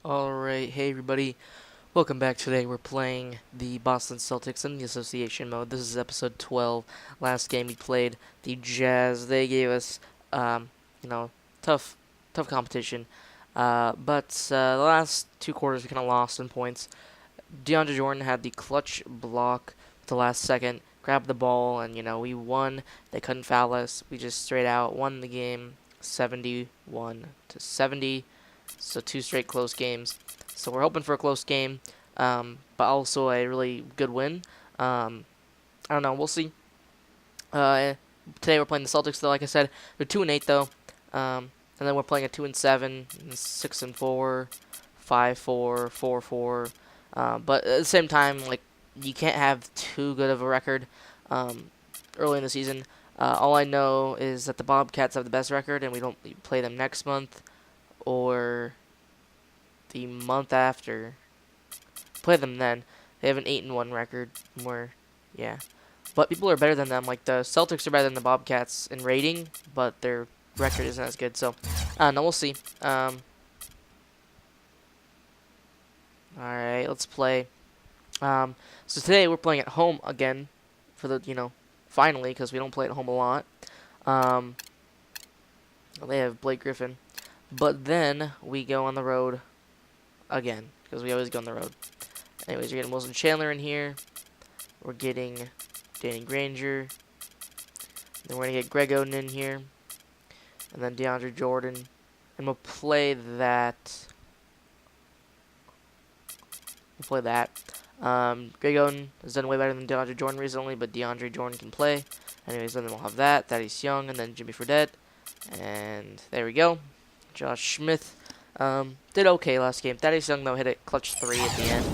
Alright, hey everybody, welcome back. Today we're playing the Boston Celtics in the association mode. This is episode 12. Last game we played the Jazz. They gave us, you know, tough competition. But the last two quarters we kind of lost in points. DeAndre Jordan had the clutch block at the last second, grabbed the ball, and, we won. They couldn't foul us. We just straight out won the game 71-70. So 2 straight close games. So we're hoping for a close game, but also a really good win. I don't know. We'll see. Today we're playing the Celtics, though. Like I said, they're 2-8 though, and then we're playing a 2-7, 6-4, 5-4, 4-4. But at the same time, like, you can't have too good of a record early in the season. All I know is that the Bobcats have the best record, and we don't play them next month or the month after. Play them then. They have an 8-1 record. Yeah. But people are better than them. Like, the Celtics are better than the Bobcats in rating, but their record isn't as good. So, no, we'll see. Alright, let's play. So today we're playing at home again for the, finally, because we don't play at home a lot. They have Blake Griffin. But then we go on the road again, because we always go on the road. Anyways, you're getting Wilson Chandler in here. We're getting Danny Granger. Then we're going to get Greg Oden in here. And then DeAndre Jordan. And we'll play that. Greg Oden has done way better than DeAndre Jordan recently, but DeAndre Jordan can play. Anyways, then we'll have that. Thaddeus Young, and then Jimmy Fredette. And there we go. Josh Smith did okay last game. Thaddeus Young, though, hit a clutch 3 at the end.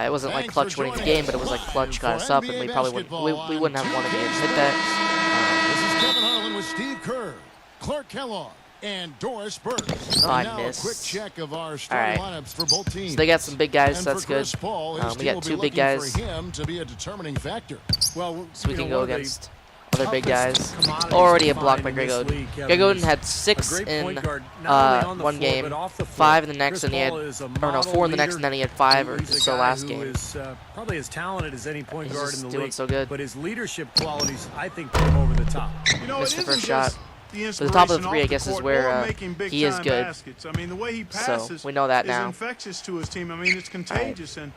It wasn't like clutch winning the game, but it was like clutch got us up, and we probably wouldn't have won if he didn't hit that. This is Kevin Harlan with Steve Kerr, Clark Kellogg, and Doris Burke. Oh, I now missed. A quick check of our starting lineups for both teams. So they got some big guys, and so that's good. Paul, We got 2 big guys, for him to be a determining factor. Well, so we can go against other big guys. Already a block by Greg Oden. Greg Oden had 6 in one game, 5 in the next, and he had, 4 in the next, and then he had 5 or so last game. Is, probably as talented as any point guard in the doing league. So good. But his leadership qualities, I think, put him over the top. Missed the first shot. But the top of the 3, I guess, is where he is good. Baskets. I mean, the way he passes so we know that now. is infectious to his team. I mean, it's contagious, and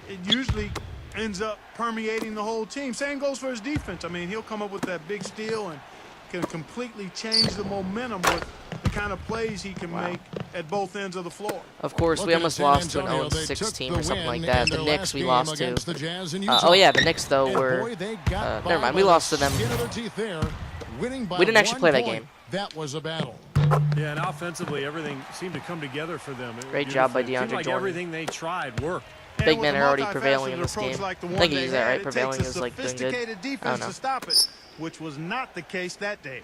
it usually ends up permeating the whole team. Same goes for his defense. I mean, he'll come up with that big steal and can completely change the momentum with the kind of plays he can make at both ends of the floor. Of course, we almost lost to an 0-6 team or something like that. The Knicks we lost to. Oh yeah, the Knicks though were. Never mind, we lost to them. We didn't actually play that game. That was a battle. Yeah, and offensively, everything seemed to come together for them. Great job by DeAndre Jordan. Like Jordan. everything they tried worked. Big men are already prevailing in this game. Like I think you use that, right? Prevailing is like doing good. Defense to stop it, which was not the case that day.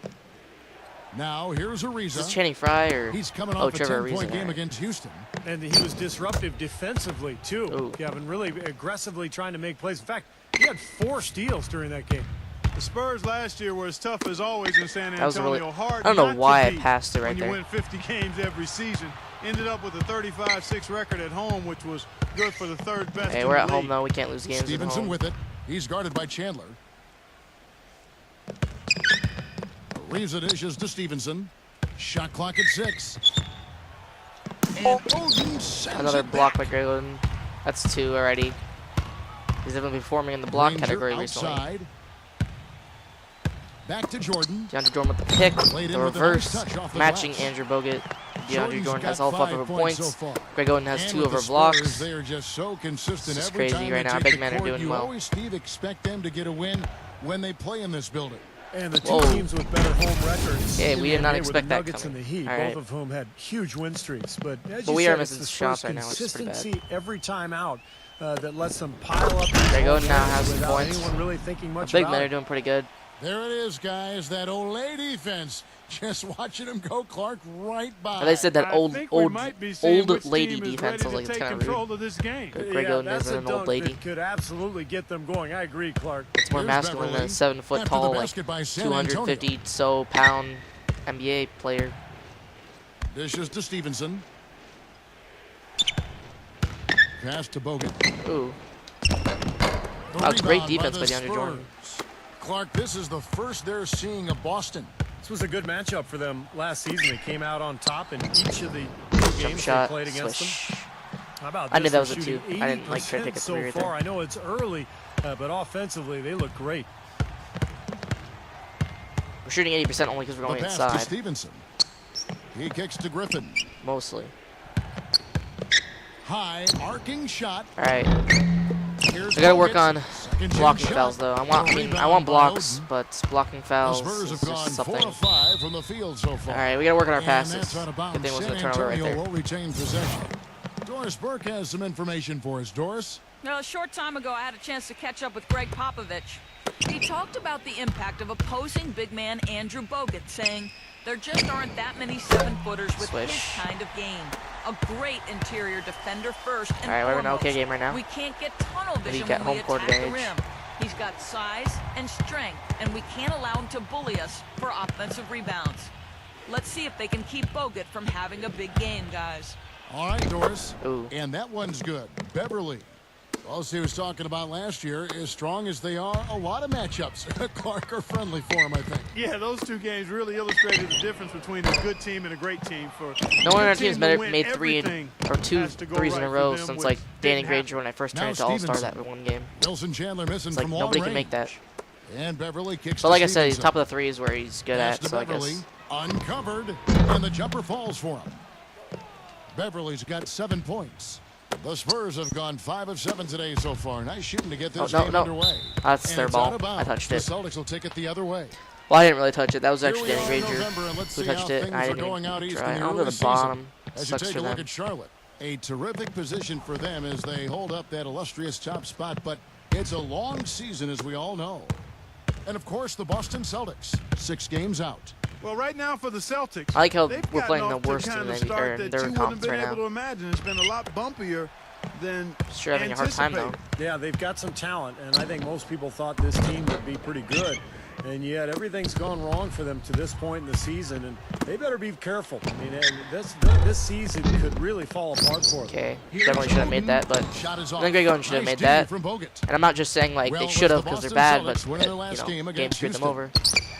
Now here's Ariza. Is this Channing Frye or he's coming off a Trevor 10-point Ariza game against Houston. And he was disruptive defensively too. Ooh. Kevin, really aggressively trying to make plays. In fact, he had 4 steals during that game. The Spurs last year were as tough as always in San Antonio. I don't know why I passed it right when there. You win 50 games every season. Ended up with a 35-6 record at home, which was good for the 3rd best. Hey, we're at home though. We can't lose games Stevenson at home. with it. He's guarded by Chandler. Ariza dishes to Stevenson. Shot clock at 6. And Oden sends Another it block back. by Greg Oden. That's 2 already. He's definitely performing in the block Granger category outside. recently. Back to Jordan. DeAndre Jordan with the pick, the reverse, matching glass. Andrew Bogut. DeAndre Jordan has all 5 5 over points. So Greg Oden has and 2 with over the blocks. Spurs, they are just so consistent. This is every crazy time right they now. take Big the men are court, doing you well. always, Steve, expect them to get a win when they play in this building. And the two teams with better home records. Yeah, we did not were expect the that Nuggets coming. and the Heat, All right. both of whom had huge win streaks. But as But you we said, are it's missing the shots Spurs' right now, which is pretty bad. consistency every time out that lets them pile up. Greg Oden now has some without points. anyone really thinking The much big about men are it. doing pretty good. There it is, guys. That Olay defense. Just watching him go, Clark, right by. They said that I old think we might be seeing which lady team is defense. I was ready like, to it's take kind of control rude. of this game. Greg Oden that's isn't a an old dunk lady. that could absolutely get them going. I agree, Clark. It's more Here's masculine than a Beverly 7-foot after tall, the like basket by San 250 so pound NBA player. Dishes to Stevenson. pass to Bogut. Ooh. The That was great rebound defense by the DeAndre Jordan. Spurs. Clark, this is the first they're seeing of Boston. This was a good matchup for them last season. They came out on top in each of the Jump games shot, they played against swish. them. How about I knew this? that was They're a two. shooting I didn't like try to take a 80% so three right far. there. I know it's early, but offensively they look great. We're shooting 80% only because we're The going pass to inside, Stevenson. He kicks to Griffin. mostly. High arcing shot. All right. Here's I gotta work Bogut. on Second chance blocking shot. fouls though. I Rebound want by blocks, Oden. but blocking The fouls Spurs is have just gone 4 something. of 5 from the field so far. All right, we gotta work on our And passes. that's out of bounds. Good thing it wasn't a San turnover right Antonio there. will retain possession. Doris Burke has some information for us. Doris? Now, a short time ago, I had a chance to catch up with Greg Popovich. He talked about the impact of opposing big man Andrew Bogut, saying there just aren't that many 7-footers with Swish. his kind of game. A great interior defender first and All right, we're in an okay foremost. game right now. We can't get tunnel Maybe vision get when we home court attack the advantage. rim. He's got size and strength, and we can't allow him to bully us for offensive rebounds. Let's see if they can keep Bogut from having a big game, guys. All right, Doris. Ooh. And that one's good. Beverly. Well, as he was talking about last year, as strong as they are, a lot of matchups, Clark, are friendly for him, I think. Yeah, those two games really illustrated the difference between a good team and a great team. For No one on a our team team's to win, made three everything or two has to go threes in a right for row them, since which like Danny didn't Granger when I first Now turned into All-Star Stevenson. that one game. Wilson Chandler missing It's like from long nobody range. can make that. And Beverly kicks But to like I said, he's Stevenson. top of the threes where he's good Pass at, to so I Beverly, guess. uncovered, and the jumper falls for him. Beverly's got 7 points. The Spurs have gone 5 of 7 today so far. Nice shooting to get this Oh, no, game no. underway. That's And their it's ball. out of bounds. I touched The it. Celtics will take it the other way. Well, I didn't really touch it. That was Here actually we Danny are in Granger November, and let's who see touched how it. things I are didn't going even out east try. in the Onto early the season. bottom. As you Sucks take for a look them. at Charlotte, a terrific position for them as they hold up that illustrious top spot, but it's a long season, as we all know. And, of course, the Boston Celtics, 6 games out. Well, right now for the Celtics, I like how they've we're gotten playing the off to worst kind team of in start their that you wouldn't have conference been right able now. to imagine. It's been a lot bumpier than Sure having a hard time though. anticipated. Yeah, they've got some talent, and I think most people thought this team would be pretty good. And yet everything's gone wrong for them to this point in the season, and they better be careful. I mean, and this season could really fall apart for them. Okay, definitely should have made that, but Shot is I off. think Greg Oden should have Nice made D that. from Bogut. And I'm not just saying like Well, they it should was have the because they're Boston bad, but Celtics winning their last game game against screwed them Houston. over.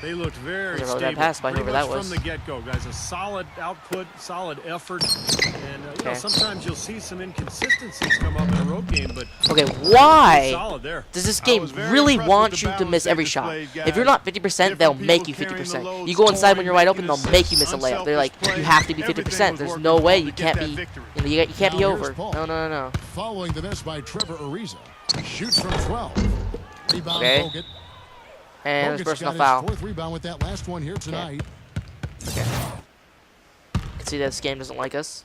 They looked very That was a really bad stable, pass by pretty whoever much that was. from the get-go, guys. A solid output, solid effort, and you know, Okay. sometimes you'll see some inconsistencies come up in a road game, but Okay, why solid there. does this I game was very really impressed want with the you to balance miss they every shot? displayed, guys. If you're not 50%, they'll Different make you people carrying the 50%. load, You go inside when scoring, you're wide open, making they'll make you assists, miss a layup. They're like, unselfish you have to be play. 50%. Everything There's was no working way for you them to can't get be. that victory. You can't Now be here's over. Paul. No. Following the miss by Trevor Ariza. Shoots from 12. Rebound Okay. Bogut. And Bogut's it's personal got foul. his 4th rebound with that last one here tonight. Okay. You can see that this game doesn't like us.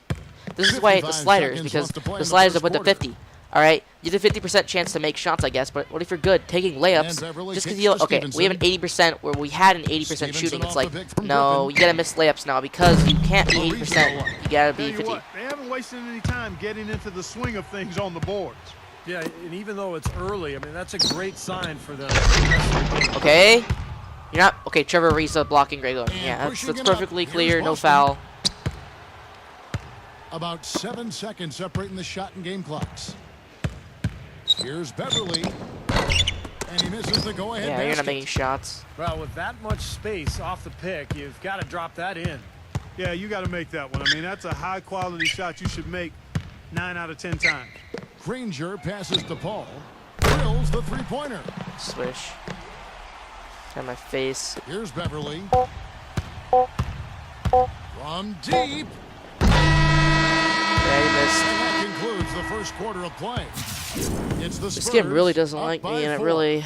This is why I hate the 55 sliders, seconds because left to play in the the sliders are first put to quarter. 50. All right, you have a 50% chance to make shots, I guess. But what if you're good taking And layups? Beverly Just because kicks you to okay, we have an 80% where we had an 80% Stevenson shooting. It's off like the pick from no, Griffin. you gotta miss layups now because you can't be Ariza 80%. one. You gotta Tell be you 50. what, they haven't wasted any time getting into the swing of things on the boards. Yeah, and even though it's early, I mean, that's a great sign for them. Okay, you're not okay. Trevor Ariza blocking Greg Oden. And Yeah, that's pushing it up. perfectly Here's clear. No Boston. foul. About 7 seconds separating the shot and game clocks. Here's Beverly. And he misses the go-ahead Yeah, basket. you're not making shots. Well, with that much space off the pick, you've got to drop that in. Yeah, you got to make that one. I mean, that's a high-quality shot you should make 9 out of 10 times. Granger passes to Paul. Drills the three-pointer. Swish. Got my face. Here's Beverly. From deep. Yeah, he missed. And that concludes the first quarter of play. It's the This game really doesn't Spurs like up me, by and I 4. really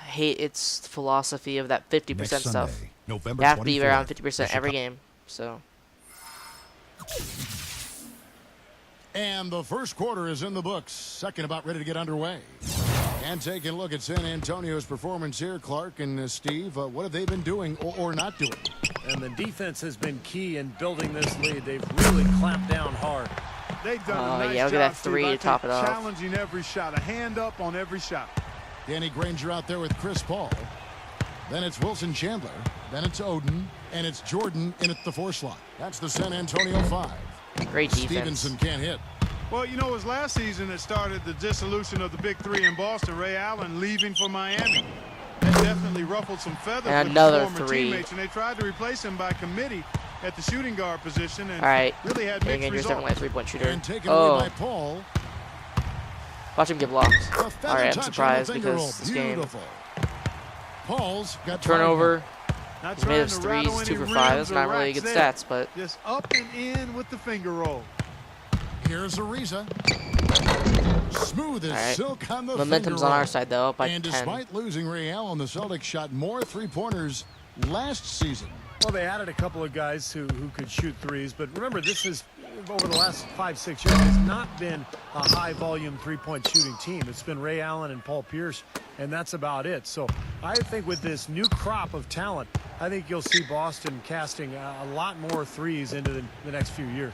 hate its philosophy of that 50% Next stuff. Sunday, November You have to be 24th, around the 50% every Chicago- game. So And the first quarter is in the books. Second about ready to get underway. And taking a look at San Antonio's performance here, Clark and Steve, what have they been doing or not doing? And the defense has been key in building this lead. They've really clamped down hard. They've done Oh, a nice yeah, look at job, that three Steve. I to top think it off. challenging every shot, a hand up on every shot. Danny Granger out there with Chris Paul. Then it's Wilson Chandler. Then it's Oden. And it's Jordan in at the 4 slot. That's the San Antonio 5. great defense. Stevenson can't hit. Well, you know, it was last season that started the dissolution of the Big Three in Boston. Ray Allen leaving for Miami. That definitely ruffled some feathers And with another his former three. teammates, and they tried to replace him by committee at the shooting guard position, and All right. really had mixed Andrew's definitely a results. three-point shooter. And taken away Oh, by Paul. watch him get blocked. A All feather right, I'm touch on the surprised finger roll. because this game Beautiful. Paul's got turnover. Not He's made trying his to rattle threes, any 2 for 5. rims That's or not really racks good there. stats, but Just up and in with the finger roll. Here's Ariza. Smooth as all right. silk on the Momentum's finger on roll. our side though, up by And 10. despite losing Ray Allen, the Celtics shot more three-pointers last season. Well, they added a couple of guys who could shoot threes, but remember, this is, over the last 5-6 years, has not been a high-volume three-point shooting team. It's been Ray Allen and Paul Pierce, and that's about it. So I think with this new crop of talent, I think you'll see Boston casting a lot more threes into the next few years.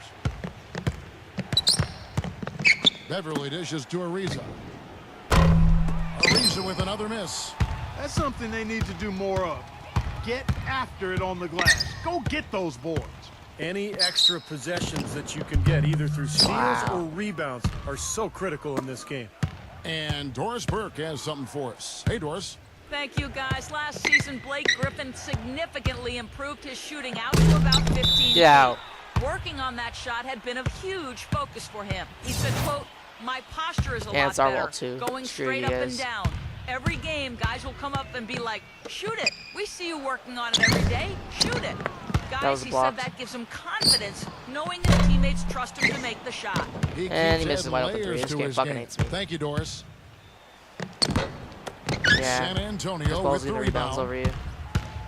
Beverly dishes to Ariza. Ariza with another miss. That's something they need to do more of. Get after it on the glass. Go get those boards. Any extra possessions that you can get, either through steals Wow. or rebounds, are so critical in this game. And Doris Burke has something for us. Hey, Doris. Thank you, guys. Last season, Blake Griffin significantly improved his shooting out to about 15 Get out. feet. Working on that shot had been a huge focus for him. He said, quote, "My posture is a Yeah, lot it's our better, wall, too. going Screw straight you up and guys. down. Every game, guys will come up and be like, shoot it. We see you working on it every day. Shoot it." Guys, was he blocked. said that gives him confidence, knowing his teammates trust him to make the shot. He And he keeps misses adding wide open layers three. This to game his fucking game. hates me. Thank you, Doris. Yeah. San Antonio Paul's with the getting rebounds rebound. over you.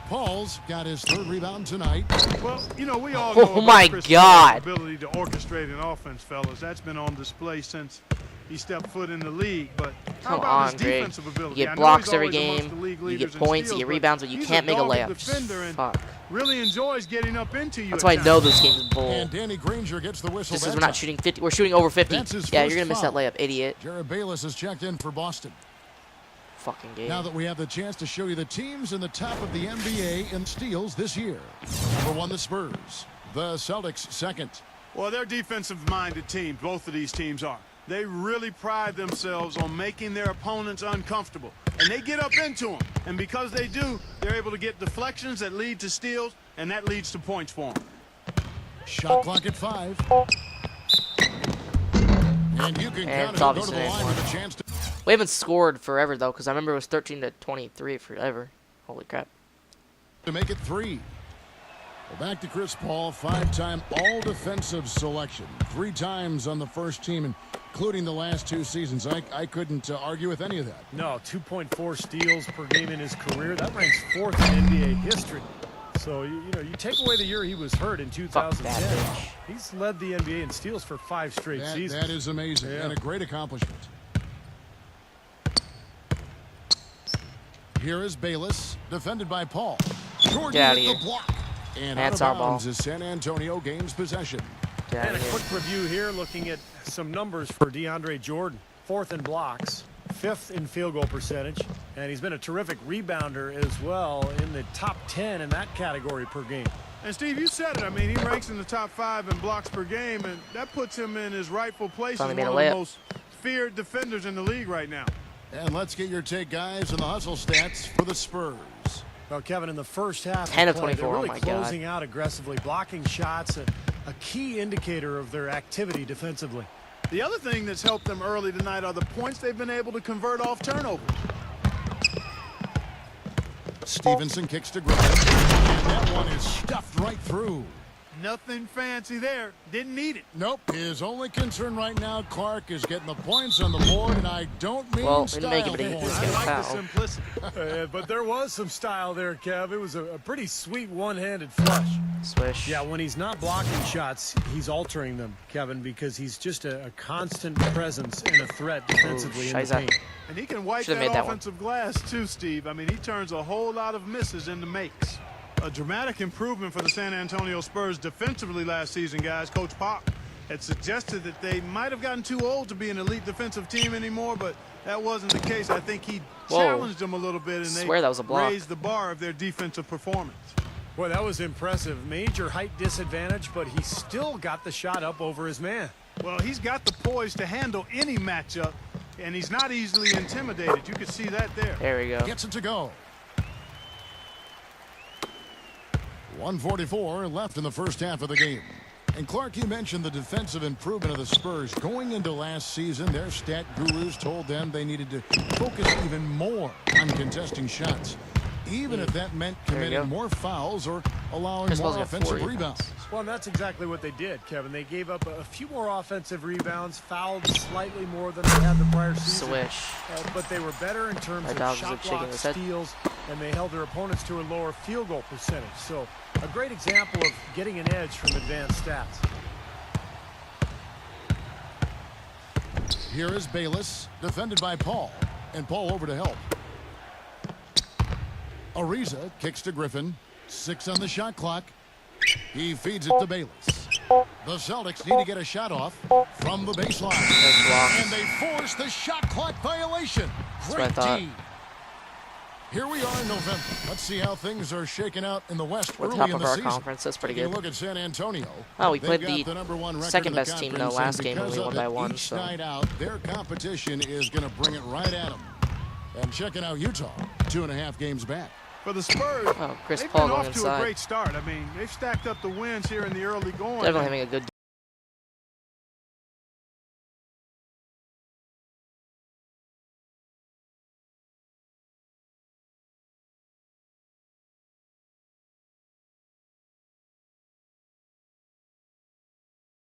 Paul's got his third rebound tonight. Well, you know, we all know Oh about my Chris God. Paul's ability to orchestrate an offense, fellas. That's been on display since he stepped foot in the league. But how Come about on, his Greg. defensive ability? You I get know blocks he's every always amongst game. the league You leaders get in points, you steals, get rebounds, but you he's can't make a dogged layup. defender and Fuck. really enjoys getting up into you. That's at why I know times. this game's bull. And Danny Granger gets the whistle. Just that because we're not time. shooting 50, we're shooting over 50. That's his Yeah, first you're gonna miss foul. that layup, idiot. Jared Bayless has checked in for Boston. Fucking game. Now that we have the chance to show you the teams in the top of the NBA in steals this year. Number 1, the Spurs. The Celtics second. Well, they're defensive-minded teams. Both of these teams are. They really pride themselves on making their opponents uncomfortable. And they get up into them. And because they do, they're able to get deflections that lead to steals, and that leads to points for them. Shot clock at 5. And you can And count it's it. Go to obviously the an line and with a chance to We haven't scored forever though, because I remember it was 13-23 forever. Holy crap. make it 3. Well, back to Chris Paul, 5-time all-defensive selection. 3 times on the first team, including the last 2 seasons. I couldn't argue with any of that. No, 2.4 steals per game in his career. That ranks 4th in NBA history. So, you know, you take away the year he was hurt in Fuck that 2010. bitch. He's led the NBA in steals for 5 straight seasons. That is amazing Yeah. and a great accomplishment. Here is Bayless, defended by Paul. Jordan Get outta with here. the block. And That's out our of ball. bounds as San Antonio gains possession. Get out And of a here. quick review here, looking at some numbers for DeAndre Jordan. 4th in blocks, 5th in field goal percentage, and he's been a terrific rebounder as well, in the top 10 in that category per game. And, Steve, you said it. I mean, he ranks in the top 5 in blocks per game, and that puts him in his rightful place as Finally one made of a the layup. most feared defenders in the league right now. And let's get your take, guys, on the hustle stats for the Spurs. Well, Kevin, in the first half 10 of play, 24, they're oh really my God. closing out aggressively, blocking shots, a key indicator of their activity defensively. The other thing that's helped them early tonight are the points they've been able to convert off turnovers. Stevenson kicks to Griffin. And that one is stuffed right through. Nothing fancy there. Didn't need it. Nope. His only concern right now, Clark, is getting the points on the board, and I don't mean Well, style didn't make it, but he points. just I get a like the foul. simplicity. But there was some style there, Kev. It was a pretty sweet one-handed flush. Swish. Yeah, when he's not blocking shots, he's altering them, Kevin, because he's just a constant presence and a threat defensively in the Shiza. paint. And he can wipe Should've that made that one. offensive glass too, Steve. I mean, he turns a whole lot of misses into makes. A dramatic improvement for the San Antonio Spurs defensively last season, guys. Coach Pop had suggested that they might have gotten too old to be an elite defensive team anymore, but that wasn't the case. I think he Whoa. challenged them a little bit, and Swear that was a block. raised the bar of their defensive performance. Boy, that was impressive. Major height disadvantage, but he still got the shot up over his man. Well, he's got the poise to handle any matchup, and he's not easily intimidated. You can see that there. There we go. Gets it to go. 1:44 left in the first half of the game. And Clark, you mentioned the defensive improvement of the Spurs. Going into last season, their stat gurus told them they needed to focus even more on contesting shots, even if that meant committing more fouls or allowing more offensive rebounds. Well, and that's exactly what they did, Kevin. They gave up a few more offensive rebounds, fouled slightly more than they had the prior season. Swish. But they were better in terms of shot block, steals, and they held their opponents to a lower field goal percentage. So a great example of getting an edge from advanced stats. Here is Bayless, defended by Paul, and Paul over to help. Ariza kicks to Griffin. 6 on the shot clock. He feeds it to Bayless. The Celtics need to get a shot off from the baseline. And they force the shot clock violation. Great D. Here we are in November. Let's see how things are shaking out in the West We're early top in of the our season. conference. That's pretty good. Look at San Antonio. Oh, we played the the second best team in the last game when we won by 1. Each So night out, their competition is going to bring it right at them. And checking out Utah, 2.5 games back. For the Spurs, Chris they've Paul been going off to inside. a great start. I mean, they've stacked up the wins here in the early going. Definitely having a good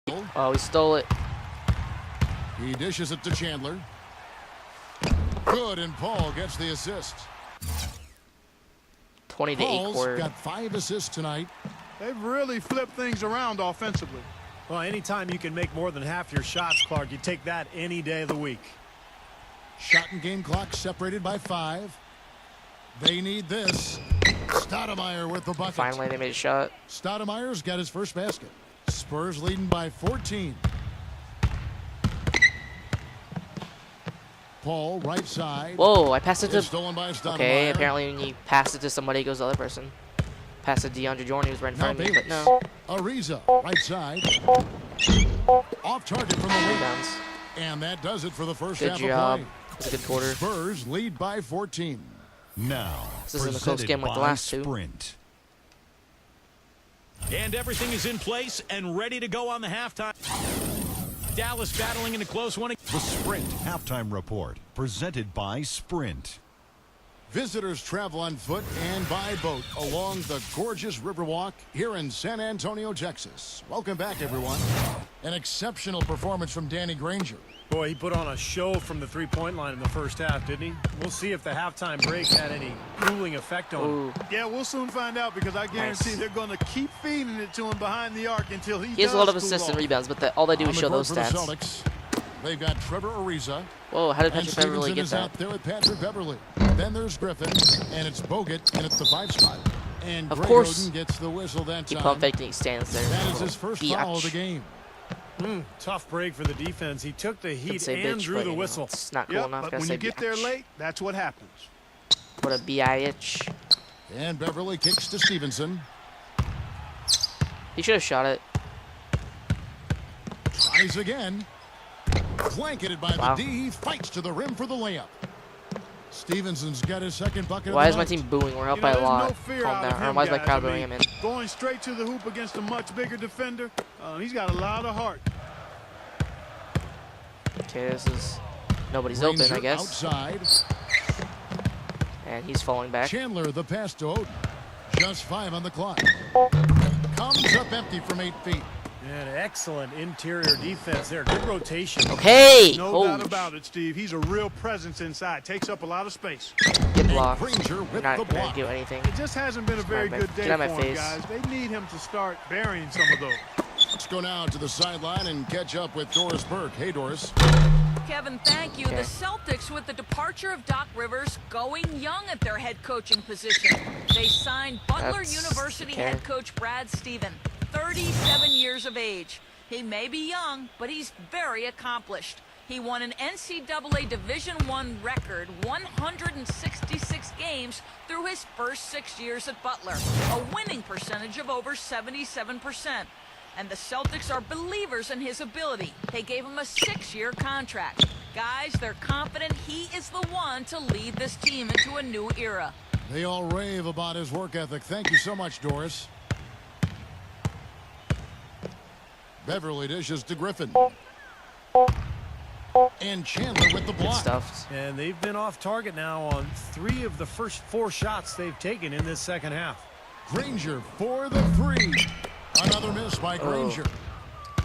game. Oh, he stole it. He dishes it to Chandler. Good, and Paul gets the assist. 20 to 8 Paul's quarter. got 5 assists tonight. They've really flipped things around offensively. Well, anytime you can make more than half your shots, Clark, you take that any day of the week. Shot and game clock separated by 5. They need this. Stoudemire with the bucket. Finally, they made a shot. Stoudemire's got his first basket. Spurs leading by 14. Paul, right side. Whoa, I passed it to... Stolen by Stoudemire. Okay, apparently when you pass it to somebody, it goes to the other person. Pass it to DeAndre Jordan, who's right in Now front of me, but Bayless. no. Ariza, right side. Off target from the lead. Rebounds. And that does it for the first Good half job. of It was a good quarter. play. Spurs lead by 14. Now, This isn't a close game like the last two. Sprint. And everything is in place and ready to go on the halftime. Dallas battling in a close one. The Sprint Halftime Report, presented by Sprint. Visitors travel on foot and by boat along the gorgeous Riverwalk here in San Antonio, Texas. Welcome back, everyone. An exceptional performance from Danny Granger. Boy, he put on a show from the three-point line in the first half, didn't he? We'll see if the halftime break had any cooling effect on him. Ooh. Yeah, we'll soon find out because I guarantee Nice. they're going to keep feeding it to him behind the arc until he He has does a lot of cool assists and off. rebounds, but all they do On is the show court those for the stats. Celtics, they've got Trevor Ariza. Whoa, how did And Patrick Beverly Stevenson get is that? out there with Patrick Beverly. Then there's Griffin, and it's Bogut, and it's the 5 spot. And Of Greg course. Oden gets the whistle that He time. pump faked and he stands there. That is his first foul of the game. Tough break for the defense. He took the Could heat say and bitch, drew but, the you know, whistle. it's not cool Yep, enough. but Gotta when say you get there bitch. late, that's what happens. What a bitch. And Beverly kicks to Stevenson. He should have shot it. Tries again. Blanketed by Wow. the D. He fights to the rim for the layup. Stevenson's got his second bucket. Why of is the my night. team booing? We're up You by know, a there's lot. no fear Calm out of down. Or him, why is my guys. crowd I booing mean, him in? Going straight to the hoop against a much bigger defender. He's got a lot of heart. Okay, this is... Nobody's Granger open, I guess. Outside. And he's falling back. Chandler the pass to Oden. Just 5 on the clock. Comes up empty from 8 feet. And excellent interior defense there. Good rotation. Okay! No Holy doubt about it, Steve. He's a real presence inside. Takes up a lot of space. Get blocked. Granger You're with not the gonna block. do anything. It just hasn't been a very Get good day out for of my him, face. guys. They need him to start burying some of those. Let's go now to the sideline and catch up with Doris Burke. Hey, Doris. Kevin, thank you. Okay. The Celtics, with the departure of Doc Rivers, going young at their head coaching position. They signed Butler That's University okay. head coach Brad Stevens, 37 years of age. He may be young, but he's very accomplished. He won an NCAA Division I record 166 games through his first 6 years at Butler, a winning percentage of over 77%. And the Celtics are believers in his ability. They gave him a 6-year contract. Guys, they're confident he is the one to lead this team into a new era. They all rave about his work ethic. Thank you so much, Doris. Beverly dishes to Griffin. And Chandler with the Good block. stuff. And they've been off target now on 3 of the first 4 shots they've taken in this second half. Granger for the 3. Another miss by Granger.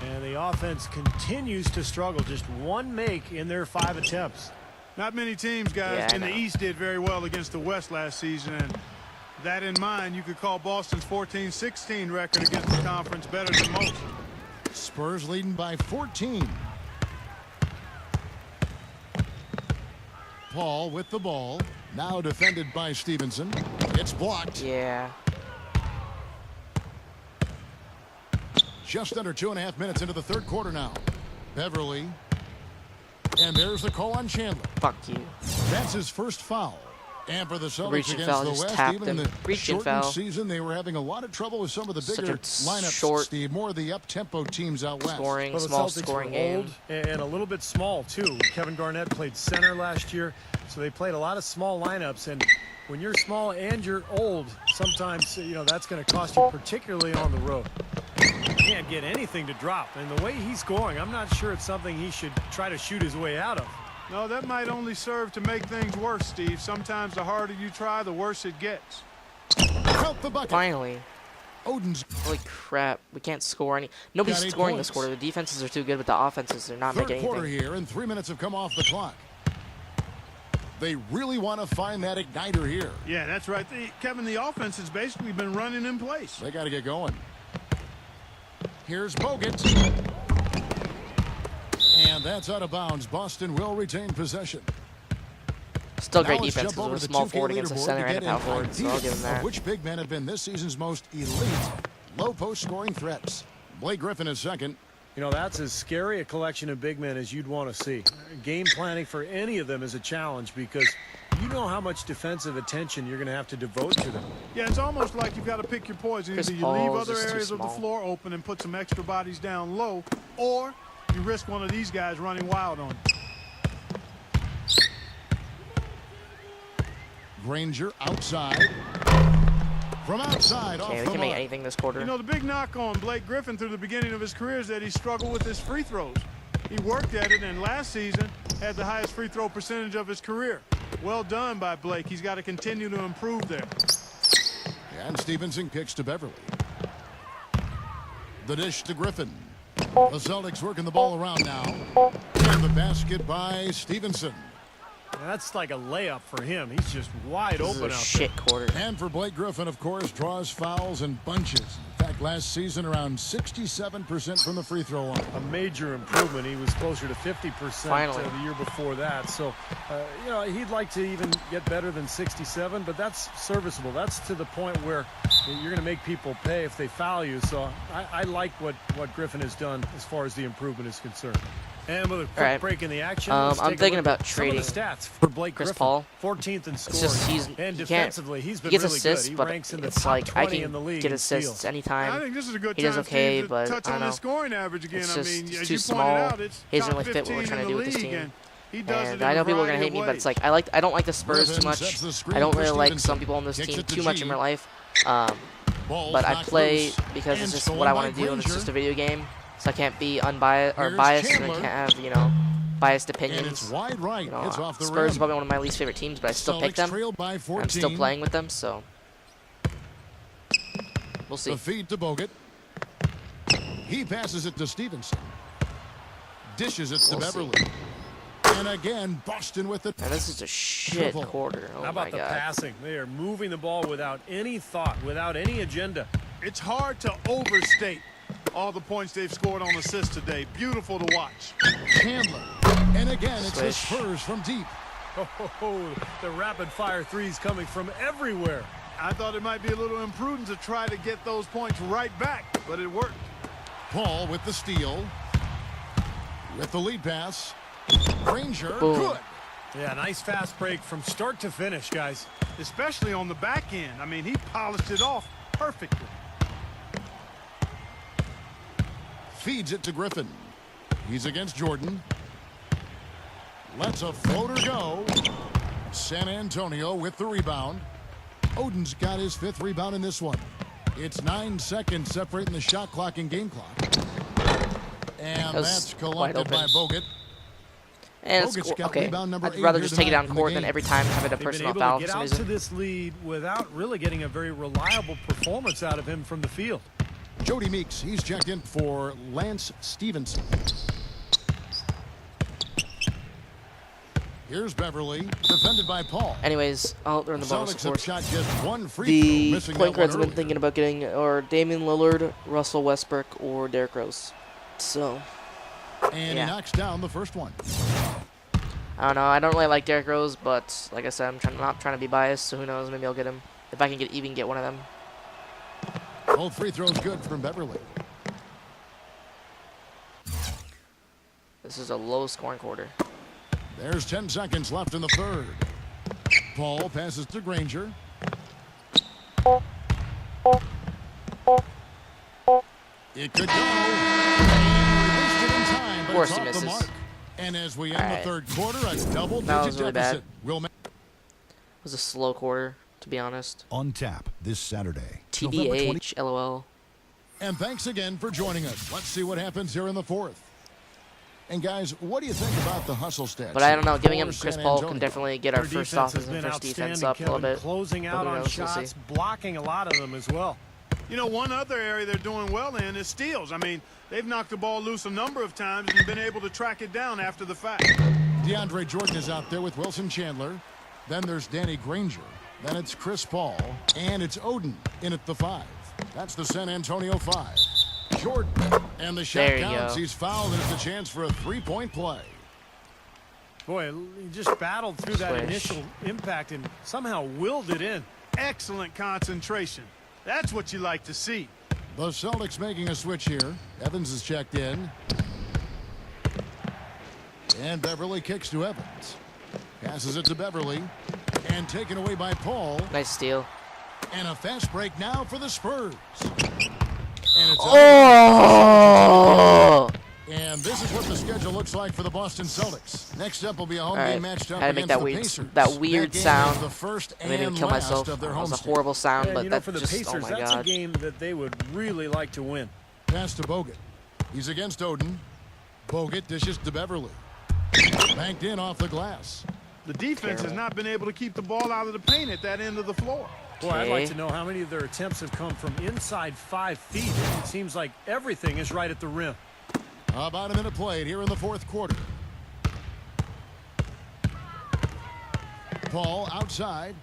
And the offense continues to struggle. Just 1 make in their 5 attempts. Not many teams, guys, in the East did very well against the West last season. And that in mind, you could call Boston's 14-16 record against the conference better than most. Spurs leading by 14. Paul with the ball. Now defended by Stevenson. It's blocked. Yeah. Just under 2.5 minutes into the third quarter now. Beverly. And there's the call on Chandler. Fuck you. That's his first foul. And for the Celtics Reaching against foul, the just West, tapped even in him. the Reaching shortened foul. season, they were having a lot of trouble with some of the Such bigger a lineups, short Steve. More of the up-tempo teams out west. Scoring, Well, the small Celtics scoring were game. old and a little bit small, too. Kevin Garnett played center last year, so they played a lot of small lineups. And when you're small and you're old, sometimes, that's going to cost you, particularly on the road. He can't get anything to drop. And the way he's scoring, I'm not sure it's something he should try to shoot his way out of. No, that might only serve to make things worse, Steve. Sometimes the harder you try, the worse it gets. Count the bucket. Finally. Oden's Holy crap. We can't score any. Nobody's Got 8 scoring points. this quarter. The defenses are too good, but the offenses, they're not third making quarter anything. here, and 3 minutes have come off the clock. They really want to find that igniter here. Yeah, that's right. Kevin, the offense has basically been running in place. They got to get going. Here's Bogut. And that's out of bounds. Boston will retain possession. Still Now great let's defense jump over because to we're a the small 2K forward against a leaderboard center to and a get power an forward, so I'll idea give him that. of which big men have been this season's most elite low post scoring threats. Blake Griffin is second. That's as scary a collection of big men as you'd want to see. Game planning for any of them is a challenge because you know how much defensive attention you're going to have to devote to them. Yeah, it's almost like you've got to pick your poison. Chris Either you Paul leave is other just too areas of the small. floor open and put some extra bodies down low, or you risk one of these guys running wild on you. Granger outside. From outside off Okay, we the can make mark. anything this quarter. You know, the big knock on Blake Griffin through the beginning of his career is that he struggled with his free throws. He worked at it, and last season had the highest free throw percentage of his career. Well done by Blake. He's got to continue to improve there. And Stevenson kicks to Beverly. The dish to Griffin. The Celtics working the ball around now. And the basket by Stevenson. That's like a layup for him. He's just wide This is open a out shit quarter. And for Blake Griffin, of course, draws fouls in bunches. In fact, last season, around 67% from the free throw line. there. A major improvement. He was closer to 50% Finally. the year before that. So, he'd like to even get better than 67, but that's serviceable. That's to the point where you're going to make people pay if they foul you. So I like what Griffin has done as far as the improvement is concerned. And with a quick Alright. break in the action, I'm let's take a thinking look about at some of the trading stats for Blake Chris Griffin. Paul. 14th in It's scoring. just and you can't. defensively, he's been He gets really assists, good. He but ranks in the it's top like I 20 in can the league get in assists steals. anytime. I think this is a good He time, does okay, Steve, to but touch I on don't his scoring average again. It's I just- mean, it's as too you small. pointed out, it's He doesn't top really fit what we're 15 trying to in do the with this league, team. and he does it And in I know a people are gonna variety hate me, of but it's ways. like I don't like the Spurs too Griffin much. sets the screen I don't for really like Stevenson. some people on this Kicks team it to too much G. in real life. Ball's But I knocked play loose because and it's just stolen what I by want to do, and it's Granger. just a video game. So I can't be unbiased or Here's biased, and I Chandler. can't have biased And opinions. it's wide right. You know, It's off the Spurs rim. are probably one of my least favorite teams, but I still pick Celtics them. trail by 14. I'm still playing with them, so we'll see. The feed to Bogut. He passes it to Stevenson. Dishes it to We'll see. Beverly. And again, Boston with it. And this is a shit Triple. quarter. Oh How my about the god. passing? They are moving the ball without any thought, without any agenda. It's hard to overstate all the points they've scored on assists today. Beautiful to watch. Chandler. And again, it's the Swish. Spurs from deep. Oh, the rapid-fire threes coming from everywhere. I thought it might be a little imprudent to try to get those points right back, but it worked. Paul with the steal. With the lead pass. Granger. Boom. Good. Yeah, nice fast break from start to finish, guys. Especially on the back end. I mean, he polished it off perfectly. Feeds it to Griffin. He's against Jordan. Lets a floater go. San Antonio with the rebound. Oden's got his 5th rebound in this one. It's 9 seconds separating the shot clock and game clock. And that's collected by Bogut. And okay, I'd rather just take it down court than every time having a personal foul for some reason. Get out to this lead without really getting a very reliable performance out of him from the field. Jody Meeks, he's checked in for Lance Stevenson. Here's Beverly, defended by Paul. Anyways, they're in the bonus, of course. Shot just one free The point guards have been thinking about getting or Damian Lillard, Russell Westbrook, or Derrick Rose. So, and he knocks down the first one. I don't know. I don't really like Derrick Rose, but like I said, I'm not trying to be biased. So who knows? Maybe I'll get him if I can even get one of them. Both free throws good from Beverly. This is a low-scoring quarter. There's 10 seconds left in the third. Paul passes to Granger. It could go. And released it in time, but it's off the mark. And as we end the third quarter, a double-digit deficit. It was a slow quarter, to be honest. On tap this Saturday. TBH, LOL. And thanks again for joining us. Let's see what happens here in the fourth. And guys, what do you think about the hustle stats? But I don't know. Giving him Chris Paul can definitely get our first offense and first defense up a little bit. Closing out on shots, blocking a lot of them as well. You know, one other area they're doing well in is steals. I mean, they've knocked the ball loose a number of times and been able to track it down after the fact. DeAndre Jordan is out there with Wilson Chandler. Then there's Danny Granger. Then it's Chris Paul. And it's Oden in at the 5. That's the San Antonio 5. Jordan. And the shot counts. He's fouled, and it's a chance for a three-point play. Boy, he just battled through that initial impact and somehow willed it in. Excellent concentration. That's what you like to see. The Celtics making a switch here. Evans is checked in. And Beverly kicks to Evans. Passes it to Beverly. And taken away by Paul. Nice steal. And a fast break now for the Spurs. And it's And this is what the schedule looks like for the Boston Celtics. Next up will be a home game matched up against the Pacers. That weird sound. The first I made me kill myself. That was a horrible sound, but that's for the just, Pacers, oh my that's God. a game that they would really like to win. Pass to Bogut. He's against Oden. Bogut dishes to Beverly. Banked in off the glass. The defense has not been able to keep the ball out of the paint at that end of the floor. Boy, I'd like to know how many of their attempts have come from inside 5 feet. It seems like everything is right at the rim. About a minute played here in the fourth quarter. Paul outside.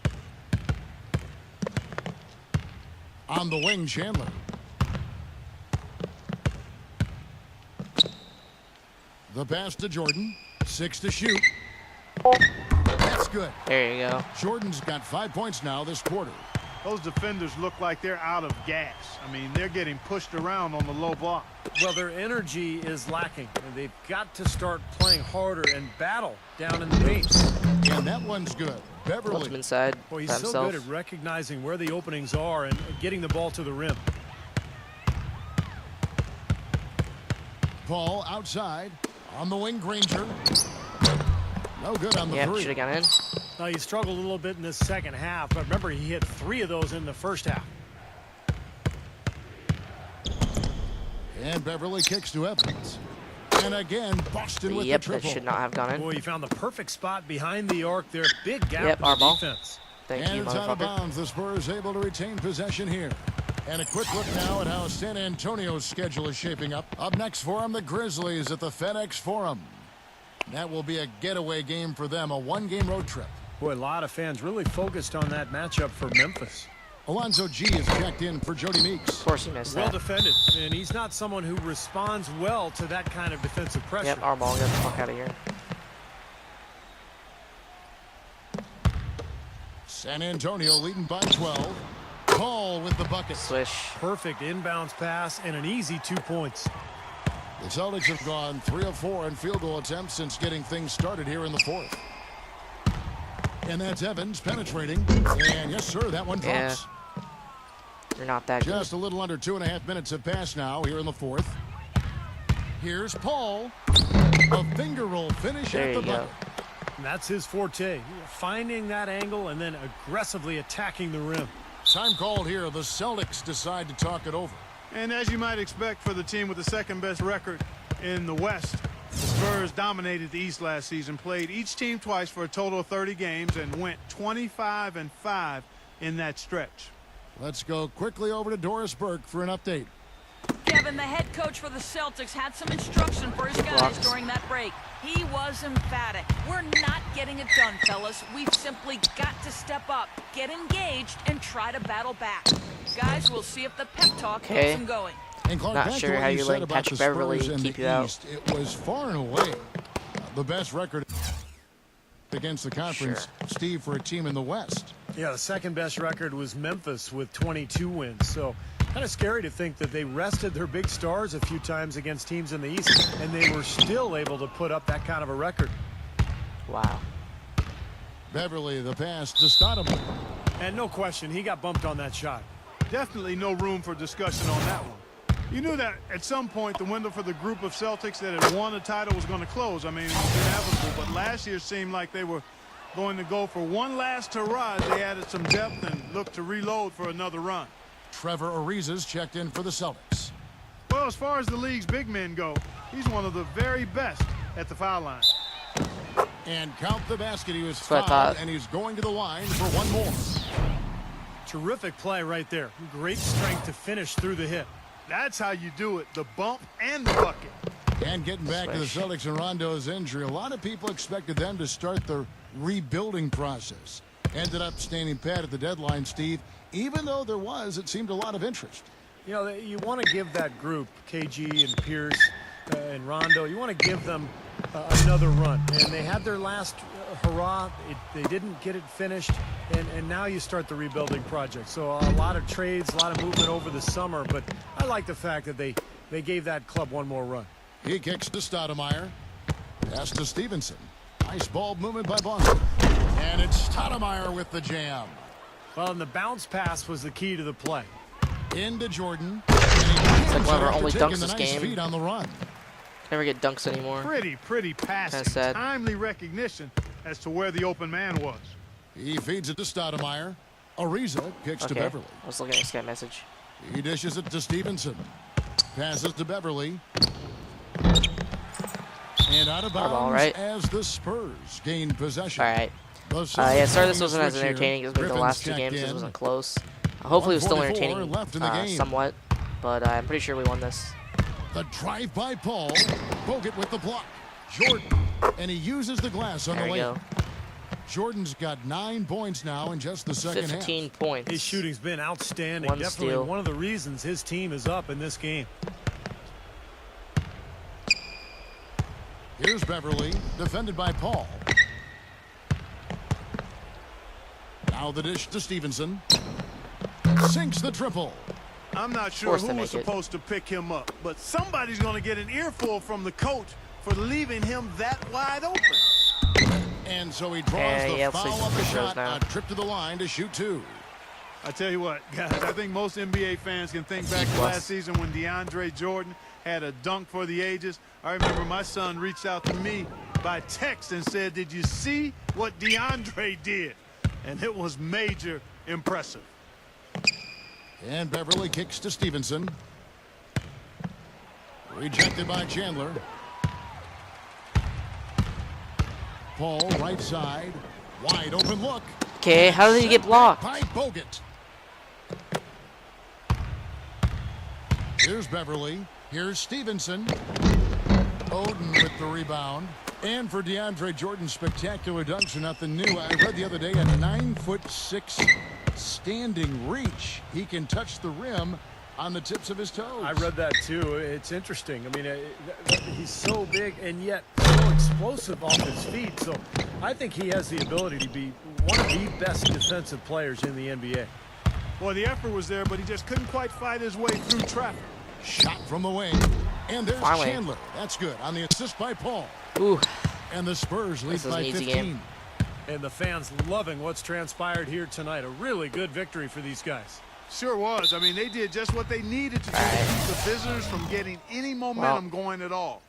On the wing, Chandler. The pass to Jordan. 6 to shoot. That's good. There you go. Jordan's got 5 points now this quarter. Those defenders look like they're out of gas. I mean, they're getting pushed around on the low block. Well, their energy is lacking. They've got to start playing harder and battle down in the paint. And that one's good. Beverly. Inside. Boy, he's so good at recognizing where the openings are and getting the ball to the rim. Paul outside. On the wing, Granger. No good on the three. Should have gone in. Now, he struggled a little bit in the second half, but remember, he hit 3 of those in the first half. And Beverly kicks to Evans. And again, Boston with the triple. That should not have gone in. Boy, he found the perfect spot behind the arc there. Big gap in our the ball. defense. Thank you, it's out of bounds. The Spurs able to retain possession here. And a quick look now at how San Antonio's schedule is shaping up. Up next for them, the Grizzlies at the FedEx Forum. That will be a getaway game for them, a 1-game road trip. Boy, a lot of fans really focused on that matchup for Memphis. Alonzo G is checked in for Jody Meeks. Of course he missed well that. Defended, and he's not someone who responds well to that kind of defensive pressure. Yep, our ball. Get the fuck out of here. San Antonio leading by 12. Paul with the bucket. Swish. Perfect inbounds pass and an easy 2 points. The Celtics have gone 3 of 4 in field goal attempts since getting things started here in the fourth. And that's Evans penetrating. And yes, sir, that one drops. You're not that good. Just a little under 2.5 minutes have passed now here in the fourth. Here's Paul. A finger roll finish There at the you go. bucket. And that's his forte, finding that angle and then aggressively attacking the rim. Time called here. The Celtics decide to talk it over. And as you might expect for the team with the second best record in the West, the Spurs dominated the East last season, played each team twice for a total of 30 games, and went 25-5 in that stretch. Let's go quickly over to Doris Burke for an update. Kevin, the head coach for the Celtics, had some instruction for his guys Blocks. during that break. He was emphatic. We're not getting it done, fellas. We've simply got to step up, get engaged, and try to battle back. Guys, we'll see if the pep talk Okay. gets them going. And Clark, Not back sure to what how you you're said letting about Patrick the Spurs Beverley in keep the you out. East. It was far and away the best record against the conference, Sure. Steve, for a team in the West. Yeah, the second best record was Memphis with 22 wins. So kind of scary to think that they rested their big stars a few times against teams in the East, and they were still able to put up that kind of a record. Wow. Beverly, the pass to Stoudemire. And no question, he got bumped on that shot. Definitely no room for discussion on that one. You knew that at some point the window for the group of Celtics that had won a title was going to close. I mean, it was inevitable, but last year seemed like they were going to go for one last hurrah. They added some depth and looked to reload for another run. Trevor Ariza's checked in for the Celtics. Well, as far as the league's big men go, he's one of the very best at the foul line. And count the basket. He was That's what I fouled, thought. and he's going to the line for one more. Terrific play right there. Great strength to finish through the hit. That's how you do it, the bump and the bucket. And getting back to the Swish. Celtics and Rondo's injury, a lot of people expected them to start the rebuilding process. Ended up standing pat at the deadline, Steve, even though there was, it seemed, a lot of interest. You know, you want to give that group, KG and Pierce and Rondo, you want to give them another run. And they had their last hurrah. They didn't get it finished. And now you start the rebuilding project. So a lot of trades, a lot of movement over the summer. But I like the fact that they gave that club one more run. He kicks to Stoudemire. Pass to Stevenson. Nice ball movement by Boston. And it's Stoudemire with the jam. Well, and the bounce pass was the key to the play. Into Jordan. It's like one of our only taking dunks the this nice game. feed on the run. Never get dunks anymore. Pretty passing. Kinda sad. Timely recognition as to where the open man was. He feeds it to Stoudemire. Ariza kicks to Okay. Beverly. I was looking at this guy message. He dishes it to Stevenson. Passes to Beverly. And out of bounds ball, right? as the Spurs gain possession. All right. The Yeah, sorry Celtics this making a wasn't as switch here. entertaining as maybe the Griffin's last two checked games. in. This wasn't close. Hopefully it was still 1:44 entertaining left in the game. somewhat. But I'm pretty sure we won this. The drive by Paul. Bogut with the block. Jordan. And he uses the glass on There the you layup. go. Jordan's got 9 points now in just the second 15 half. points. His shooting's been outstanding. One Definitely steal. one of the reasons his team is up in this game. Here's Beverly, defended by Paul. Now the dish to Stevenson. Sinks the triple. I'm not sure Forced who to was make it. supposed to pick him up, but somebody's going to get an earful from the coach for leaving him that wide open. And so he draws Yeah, the yeah, let's see foul some on the free throws shot. now. A trip to the line to shoot 2. I tell you what, guys, I think most NBA fans can think back to C+. last season when DeAndre Jordan had a dunk for the ages. I remember my son reached out to me by text and said, "Did you see what DeAndre did?" And it was major impressive. And Beverly kicks to Stevenson. Rejected by Chandler. Paul, right side. Wide open look. Okay, how did he get blocked? By Bogut. Here's Beverly. Here's Stevenson. Oden with the rebound. And for DeAndre Jordan, spectacular dunks are nothing new. I read the other day a 9'6" standing reach. He can touch the rim on the tips of his toes. I read that too. It's interesting. I mean, he's so big and yet so explosive off his feet. So I think he has the ability to be one of the best defensive players in the NBA. Well, the effort was there, but he just couldn't quite fight his way through traffic. Shot from the wing. And there's Finally. Chandler. That's good. On the assist by Paul. Ooh, And the Spurs lead This is by an easy 15. game. And the fans loving what's transpired here tonight. A really good victory for these guys. Sure was. I mean, they did just what they needed to do to keep the visitors from getting any momentum going at all.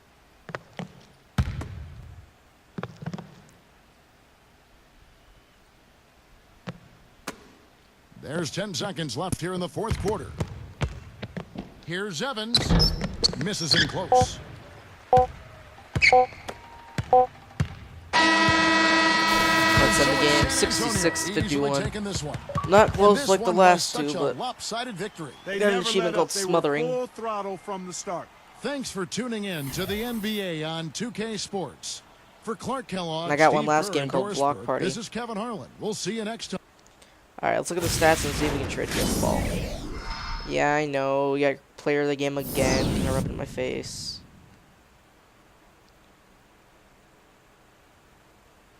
There's 10 seconds left here in the fourth quarter. Here's Evans. Misses in close. Let's end the game 66-51. Not close like the last two, but lopsided victory. They got an never achievement let called up. They were Smothering. full throttle from the start. Thanks for tuning in to the NBA on 2K Sports. For Clark Kellogg, And I got Steve one last Kerr, game and called Doris Block Burke, Party. This is Kevin Harlan. We'll see you next time. Alright, let's look at the stats and see if we can trade this ball. Yeah, I know. We got player of the game again. Gonna rub it in my face.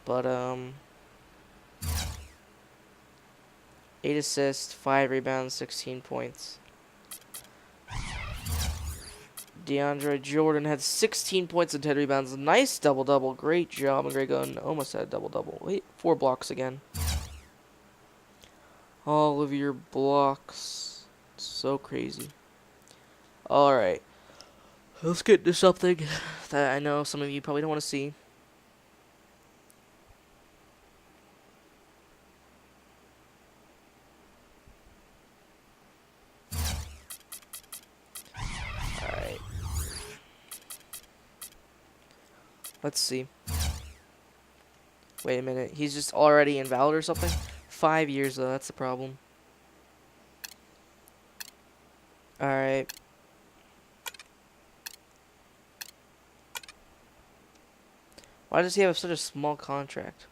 But, 8 assists, 5 rebounds, 16 points. DeAndre Jordan had 16 points and 10 rebounds. Nice double-double. Great job. And Greg Oden almost had a double-double. Wait, 4 blocks again. All of your blocks. So crazy. Alright. Let's get to something that I know some of you probably don't want to see. Alright. Let's see. Wait a minute. He's just already invalid or something? 5 years though, that's the problem. Alright. Why does he have such a small contract?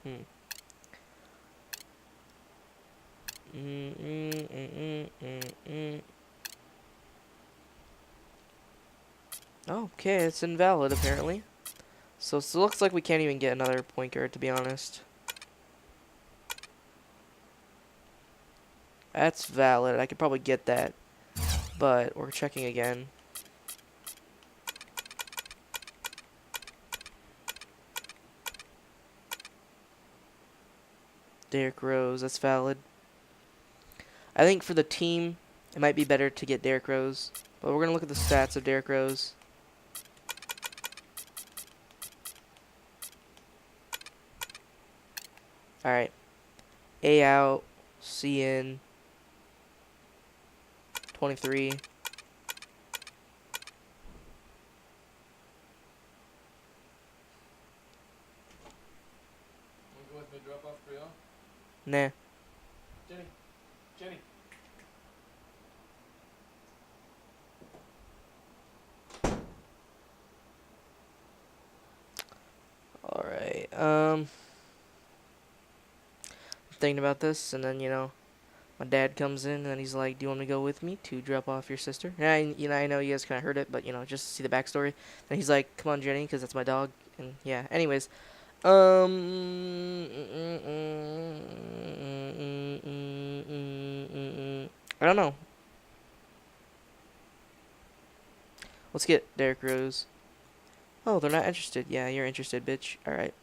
Okay, it's invalid apparently. So it looks like we can't even get another point guard, to be honest. That's valid. I could probably get that. But we're checking again. Derrick Rose, that's valid. I think for the team, it might be better to get Derrick Rose. But we're going to look at the stats of Derrick Rose. Alright. A out, C in. 23. Nah. Jenny. Alright, thinking about this, and then, you know, my dad comes in, and then he's like, do you want me to go with me to drop off your sister? And I know you guys kind of heard it, but, you know, just to see the backstory. And he's like, come on, Jenny, because that's my dog. And, yeah, anyways. I don't know. Let's get Derrick Rose. Oh, they're not interested. Yeah, you're interested, bitch. Alright.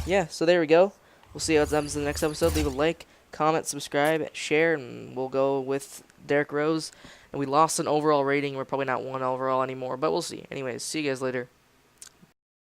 Yeah, so there we go. We'll see what happens in the next episode. Leave a like, comment, subscribe, share, and we'll go with Derrick Rose. And we lost an overall rating. We're probably not 1 overall anymore, but we'll see. Anyways, see you guys later.